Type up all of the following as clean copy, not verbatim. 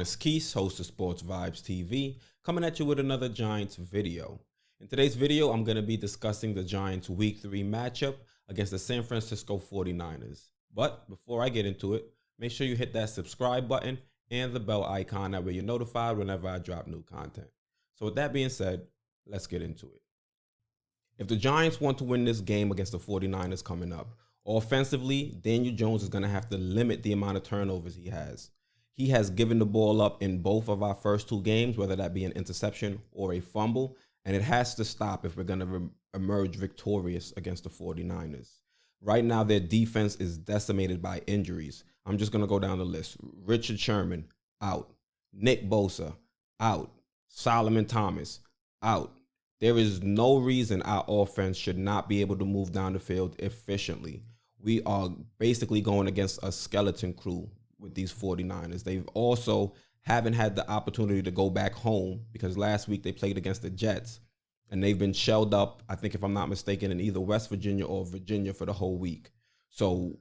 it's Keith, host of Sportsvibestv, coming at you with another Giants video. In today's video, I'm going to be discussing the Giants' Week 3 matchup against the San Francisco 49ers. But before I get into it, make sure you hit that subscribe button and the bell icon, that way you're notified whenever I drop new content. So with that being said, let's get into it. If the Giants want to win this game against the 49ers coming up, offensively, Daniel Jones is going to have to limit the amount of turnovers he has. He has given the ball up in both of our first two games, whether that be an interception or a fumble, and it has to stop if we're going to emerge victorious against the 49ers. Right now, their defense is decimated by injuries. I'm just going to go down the list. Richard Sherman, out. Nick Bosa, out. Solomon Thomas, out. There is no reason our offense should not be able to move down the field efficiently. We are basically going against a skeleton crew with these 49ers. They've also haven't had the opportunity to go back home because last week they played against the Jets and they've been shelled up, I think if I'm not mistaken, in either West Virginia or Virginia for the whole week. So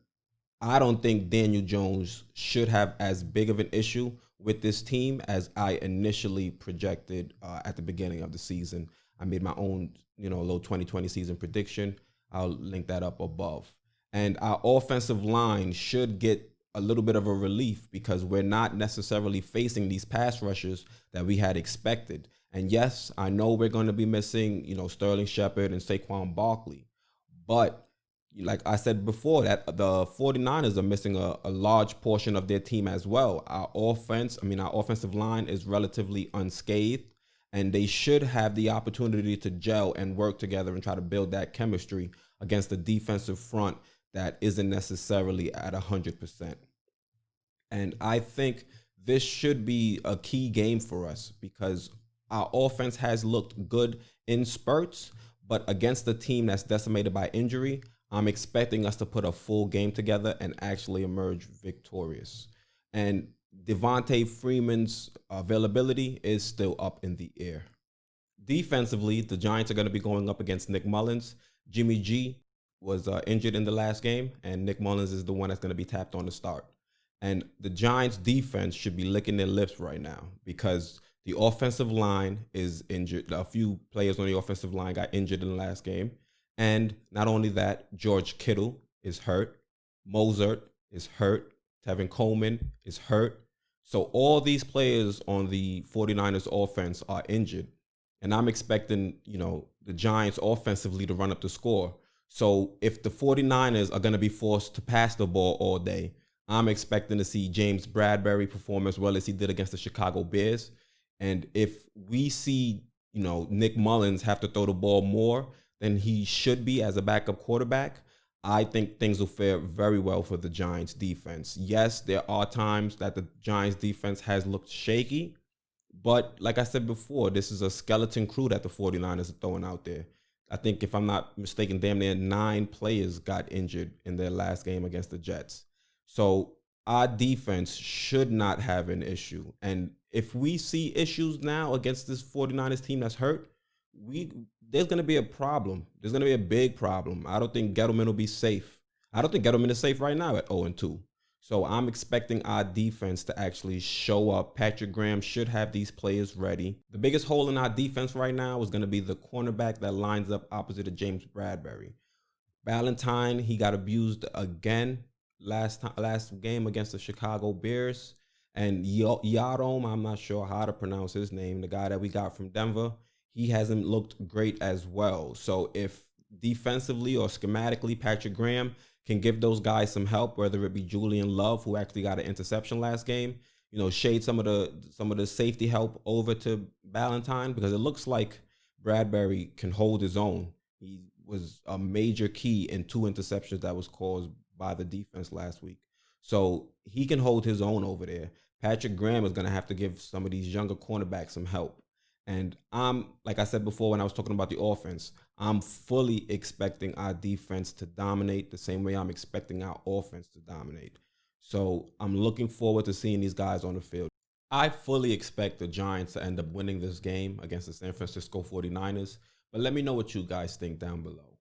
I don't think Daniel Jones should have as big of an issue with this team as I initially projected at the beginning of the season. I made my own, little 2020 season prediction. I'll link that up above. And our offensive line should get a little bit of a relief because we're not necessarily facing these pass rushers that we had expected. And yes, I know we're going to be missing, Sterling Shepard and Saquon Barkley. But like I said before, that the 49ers are missing a large portion of their team as well. Our offensive line is relatively unscathed, and they should have the opportunity to gel and work together and try to build that chemistry against the defensive front that isn't necessarily at 100%. And I think this should be a key game for us because our offense has looked good in spurts, but against a team that's decimated by injury, I'm expecting us to put a full game together and actually emerge victorious. And Devontae Freeman's availability is still up in the air. Defensively, the Giants are going to be going up against Nick Mullins. Jimmy G was injured in the last game, and Nick Mullins is the one that's going to be tapped on to start. And the Giants' defense should be licking their lips right now because the offensive line is injured. A few players on the offensive line got injured in the last game. And not only that, George Kittle is hurt. Mozart is hurt. Tevin Coleman is hurt. So all these players on the 49ers offense are injured. And I'm expecting, the Giants offensively to run up the score. So if the 49ers are going to be forced to pass the ball all day, I'm expecting to see James Bradbury perform as well as he did against the Chicago Bears. And if we see, Nick Mullins have to throw the ball more than he should be as a backup quarterback, I think things will fare very well for the Giants defense. Yes, there are times that the Giants defense has looked shaky, but like I said before, this is a skeleton crew that the 49ers are throwing out there. I think if I'm not mistaken, damn near 9 players got injured in their last game against the Jets. So our defense should not have an issue. And if we see issues now against this 49ers team that's hurt, there's going to be a problem. There's going to be a big problem. I don't think Gettleman will be safe. I don't think Gettleman is safe right now at 0-2. So I'm expecting our defense to actually show up. Patrick Graham should have these players ready. The biggest hole in our defense right now is going to be the cornerback that lines up opposite of James Bradbury. Valentine, he got abused again last game against the Chicago Bears. And Yarom, I'm not sure how to pronounce his name, the guy that we got from Denver, he hasn't looked great as well. So if defensively or schematically Patrick Graham can give those guys some help, whether it be Julian Love, who actually got an interception last game, shade some of the safety help over to Valentine, because it looks like Bradbury can hold his own. He was a major key in 2 interceptions that was caused by the defense last week. So he can hold his own over there. Patrick Graham is going to have to give some of these younger cornerbacks some help. And like I said before when I was talking about the offense, I'm fully expecting our defense to dominate the same way I'm expecting our offense to dominate. So I'm looking forward to seeing these guys on the field. I fully expect the Giants to end up winning this game against the San Francisco 49ers. But let me know what you guys think down below.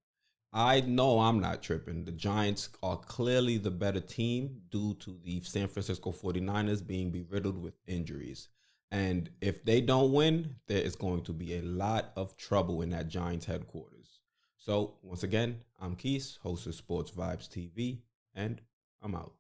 I know I'm not tripping. The Giants are clearly the better team due to the San Francisco 49ers being riddled with injuries. And if they don't win, there is going to be a lot of trouble in that Giants headquarters. So, once again, I'm Keith, host of Sportsvibestv, and I'm out.